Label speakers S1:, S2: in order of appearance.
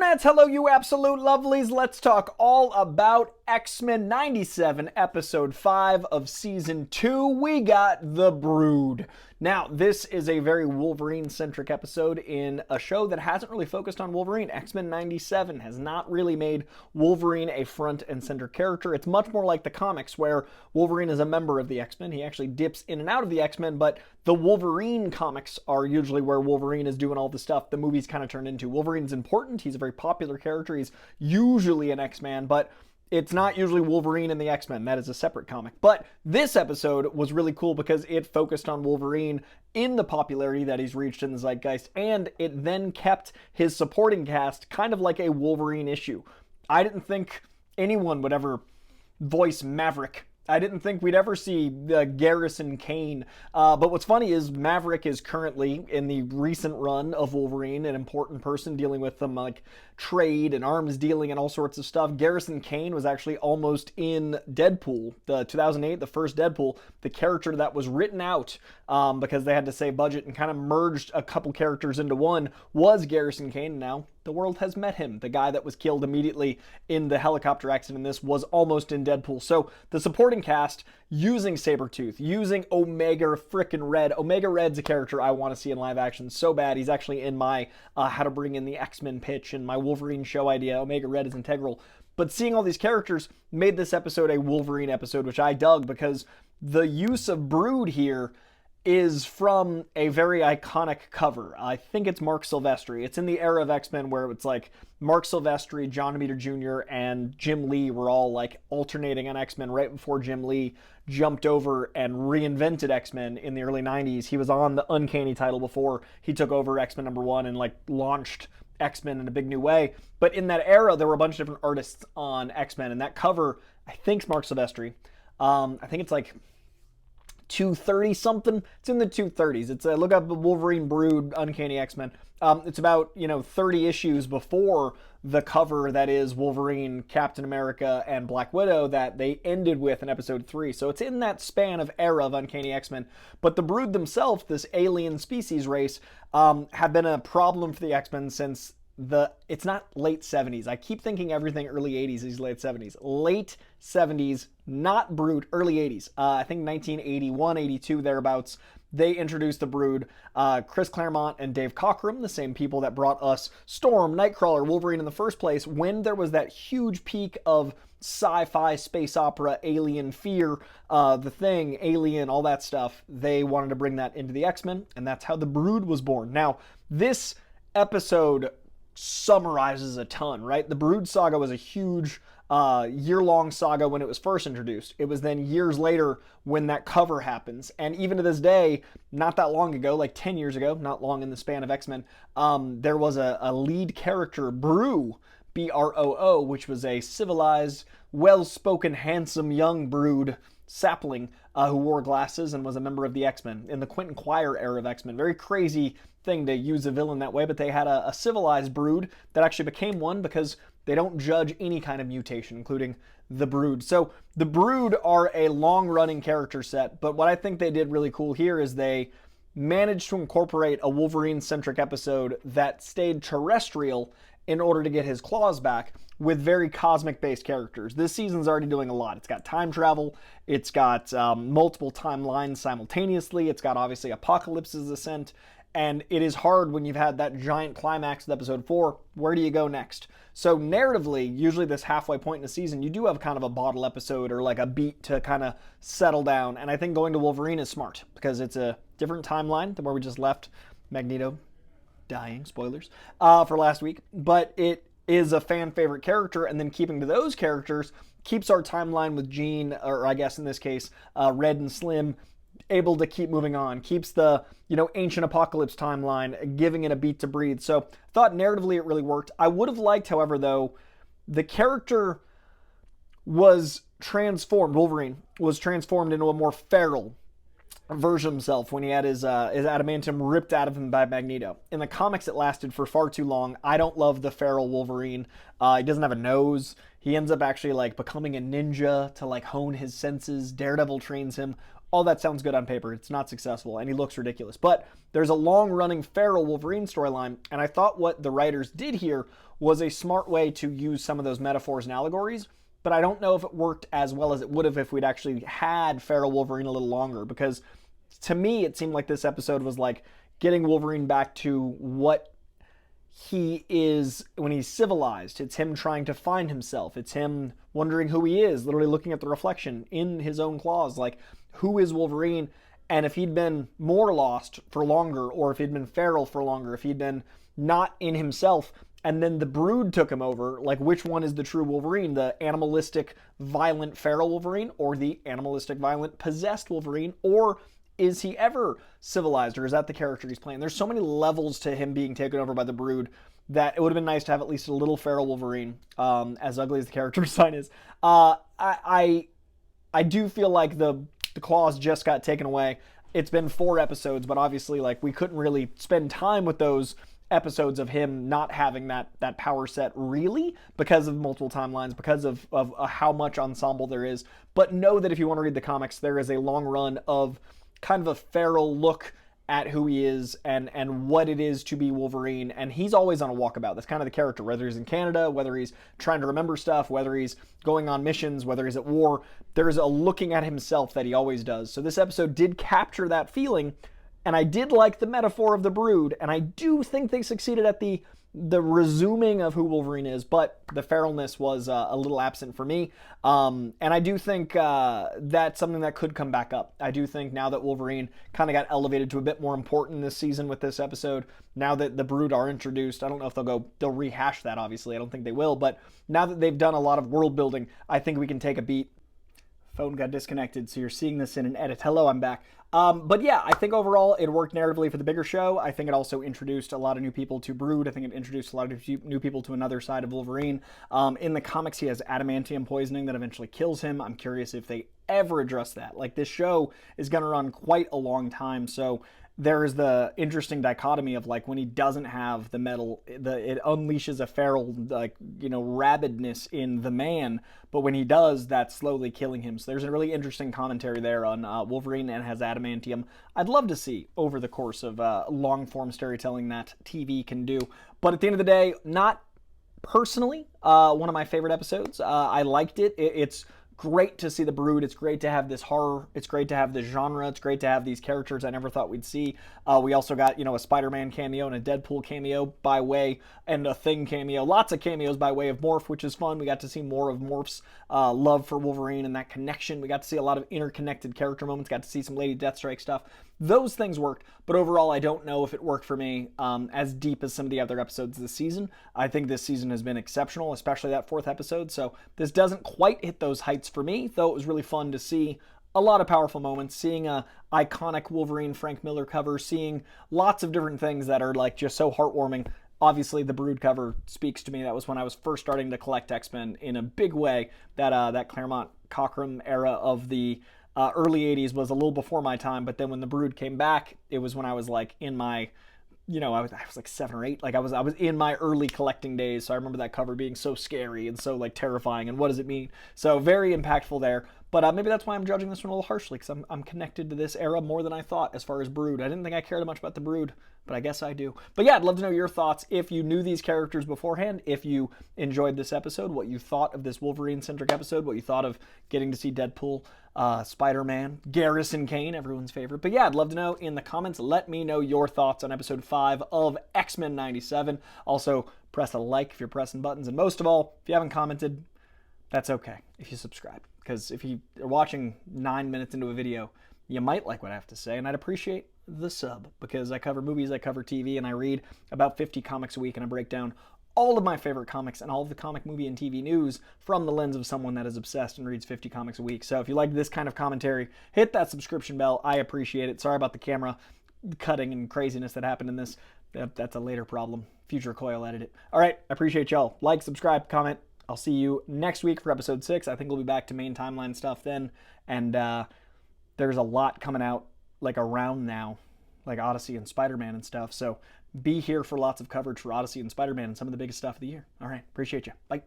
S1: Internets, hello you absolute lovelies. Let's talk all about X-Men 97, episode 5 of season 2. We got The Brood. Now, this is a very Wolverine-centric episode in a show that hasn't really focused on Wolverine. X-Men 97 has not really made Wolverine a front and center character. It's much more like the comics where Wolverine is a member of the X-Men. He actually dips in and out of the X-Men, but the Wolverine comics are usually where Wolverine is doing all the stuff the movies kind of turn into. Wolverine's important. He's a very popular character. He's usually an X-Man, but it's not usually Wolverine and the X-Men. That is a separate comic. But this episode was really cool because it focused on Wolverine in the popularity that he's reached in the zeitgeist, and it then kept his supporting cast kind of like a Wolverine issue. I didn't think anyone would ever voice Maverick. I didn't think we'd ever see Garrison Kane. But what's funny is Maverick is currently, in the recent run of Wolverine, an important person dealing with them like trade and arms dealing and all sorts of stuff. Garrison Kane was actually almost in Deadpool, the 2008, the first Deadpool. The character that was written out because they had to save budget and kind of merged a couple characters into one was Garrison Kane. Now the world has met him. The guy that was killed immediately in the helicopter accident in this was almost in Deadpool. So the supporting cast using Sabretooth, using Omega frickin' Red. Omega Red's a character I want to see in live action so bad. He's actually in my how to bring in the X-Men pitch and my Wolverine show idea. Omega Red is integral. But seeing all these characters made this episode a Wolverine episode, which I dug because the use of Brood here is from a very iconic cover. I think it's Mark Silvestri. It's in the era of X-Men where it's like Mark Silvestri, John Romita Jr., and Jim Lee were all like alternating on X-Men right before Jim Lee jumped over and reinvented X-Men in the early 90s. He was on the Uncanny title before he took over X-Men #1 and like launched X-Men in a big new way. But in that era, there were a bunch of different artists on X-Men, and that cover, I think, is Mark Silvestri. I think it's like 230 something. It's in the 230s. It's look up Wolverine Brood Uncanny X-Men. It's about 30 issues before the cover that is Wolverine, Captain America, and Black Widow that they ended with in episode 3. So it's in that span of era of Uncanny X-Men. But the Brood themselves, this alien species race, have been a problem for the X-Men since it's not late 70s. I keep thinking everything early 80s is late 70s. Late 70s, not Brood, early 80s. I think 1981, 82, thereabouts. They introduced the Brood. Chris Claremont and Dave Cockrum, the same people that brought us Storm, Nightcrawler, Wolverine in the first place, when there was that huge peak of sci-fi, space opera, alien fear, The Thing, Alien, all that stuff, they wanted to bring that into the X-Men, and that's how the Brood was born. Now, this episode summarizes a ton, right? The Brood saga was a huge year-long saga when it was first introduced. It was then years later when that cover happens. And even to this day, not that long ago, like 10 years ago, not long in the span of X-Men, there was a lead character, Broo, B-R-O-O, which was a civilized, well-spoken, handsome young Brood sapling who wore glasses and was a member of the X-Men in the Quentin Quire era of X-Men. Very crazy thing to use a villain that way, but they had a civilized Brood that actually became one because they don't judge any kind of mutation, including the Brood. So the Brood are a long-running character set, but what I think they did really cool here is they managed to incorporate a Wolverine-centric episode that stayed terrestrial in order to get his claws back with very cosmic-based characters. This season's already doing a lot. It's got time travel. It's got multiple timelines simultaneously. It's got, obviously, Apocalypse's ascent. And it is hard when you've had that giant climax of episode 4. Where do you go next? So narratively, usually this halfway point in the season, you do have kind of a bottle episode or like a beat to kind of settle down. And I think going to Wolverine is smart because it's a different timeline than where we just left Magneto dying, spoilers, for last week. But it is a fan favorite character, and then keeping to those characters keeps our timeline with Jean, or I guess in this case, Red and Slim, able to keep moving on, keeps the ancient Apocalypse timeline, giving it a beat to breathe. So I thought narratively it really worked. I would have liked, however, though, the character was transformed, Wolverine was transformed into a more feral version of himself when he had his adamantium ripped out of him by Magneto. In the comics, it lasted for far too long. I don't love the feral Wolverine. He doesn't have a nose. He ends up actually like becoming a ninja to like hone his senses. Daredevil trains him. all that sounds good on paper. It's not successful, and he looks ridiculous. But there's a long-running feral Wolverine storyline, and I thought what the writers did here was a smart way to use some of those metaphors and allegories, but I don't know if it worked as well as it would have if we'd actually had feral Wolverine a little longer, because to me, it seemed like this episode was like getting Wolverine back to what he is when he's civilized. It's him trying to find himself. It's him wondering who he is, literally looking at the reflection in his own claws, like, who is Wolverine? And if he'd been more lost for longer, or if he'd been feral for longer, if he'd been not in himself, and then the Brood took him over, like, which one is the true Wolverine? The animalistic, violent, feral Wolverine, or the animalistic, violent, possessed Wolverine? Or is he ever civilized, or is that the character he's playing? There's so many levels to him being taken over by the Brood that it would have been nice to have at least a little feral Wolverine, as ugly as the character design is. I do feel like the claws just got taken away. It's been 4 episodes, but obviously, like, we couldn't really spend time with those episodes of him not having that power set, really, because of multiple timelines, because of how much ensemble there is. But know that if you want to read the comics, there is a long run of kind of a feral look at who he is and what it is to be Wolverine, and he's always on a walkabout. That's kind of the character, whether he's in Canada, whether he's trying to remember stuff, whether he's going on missions, whether he's at war. There's a looking at himself that he always does. So this episode did capture that feeling, and I did like the metaphor of the Brood, and I do think they succeeded at the resuming of who Wolverine is, but the feralness was a little absent for me. And I do think that's something that could come back up. I do think now that Wolverine kind of got elevated to a bit more important this season with this episode, now that the Brood are introduced, I don't know if they'll rehash that, obviously. I don't think they will, but now that they've done a lot of world building, I think we can take a beat. Phone got disconnected, so you're seeing this in an edit. Hello, I'm back. But yeah, I think overall it worked narratively for the bigger show. I think it also introduced a lot of new people to Brood. I think it introduced a lot of new people to another side of Wolverine. In the comics, he has adamantium poisoning that eventually kills him. I'm curious if they ever address that. Like, this show is going to run quite a long time, so there is the interesting dichotomy of, like, when he doesn't have the metal, it unleashes a feral, like, rabidness in the man, but when he does, that's slowly killing him. So there's a really interesting commentary there on Wolverine and has adamantium. I'd love to see over the course of long-form storytelling that TV can do. But at the end of the day, not personally one of my favorite episodes. I liked it. It's great to see the Brood. It's great to have this horror. It's great to have this genre. It's great to have these characters I never thought we'd see. We also got, a Spider-Man cameo and a Deadpool cameo by way, and a Thing cameo. Lots of cameos by way of Morph, which is fun. We got to see more of Morph's love for Wolverine and that connection. We got to see a lot of interconnected character moments. Got to see some Lady Deathstrike stuff. Those things worked, but overall, I don't know if it worked for me as deep as some of the other episodes this season. I think this season has been exceptional, especially that 4th episode, so this doesn't quite hit those heights for me, though it was really fun to see a lot of powerful moments, seeing a iconic Wolverine Frank Miller cover, seeing lots of different things that are, like, just so heartwarming. Obviously, the Brood cover speaks to me. That was when I was first starting to collect X-Men in a big way. That Claremont Cockrum era of the early 80s was a little before my time, but then when the Brood came back, it was when I was, like, in my, I was like 7 or 8. Like, I was in my early collecting days, so I remember that cover being so scary and so, like, terrifying, and what does it mean? So very impactful there. But maybe that's why I'm judging this one a little harshly, because I'm connected to this era more than I thought as far as Brood. I didn't think I cared much about the Brood, but I guess I do. But yeah, I'd love to know your thoughts if you knew these characters beforehand, if you enjoyed this episode, what you thought of this Wolverine-centric episode, what you thought of getting to see Deadpool, Spider-Man, Garrison Kane, everyone's favorite. But yeah, I'd love to know in the comments. Let me know your thoughts on episode 5 of X-Men 97. Also, press a like if you're pressing buttons. And most of all, if you haven't commented, that's okay if you subscribe. Because if you are watching 9 minutes into a video, you might like what I have to say, and I'd appreciate the sub, because I cover movies, I cover TV, and I read about 50 comics a week, and I break down all of my favorite comics and all of the comic, movie, and TV news from the lens of someone that is obsessed and reads 50 comics a week. So if you like this kind of commentary, hit that subscription bell. I appreciate it. Sorry about the camera cutting and craziness that happened in this. That's a later problem. Future Coil edit it. All right, I appreciate y'all. Like, subscribe, comment. I'll see you next week for episode 6. I think we'll be back to main timeline stuff then. And there's a lot coming out, like, around now, like Odyssey and Spider-Man and stuff. So be here for lots of coverage for Odyssey and Spider-Man and some of the biggest stuff of the year. All right, appreciate you. Bye.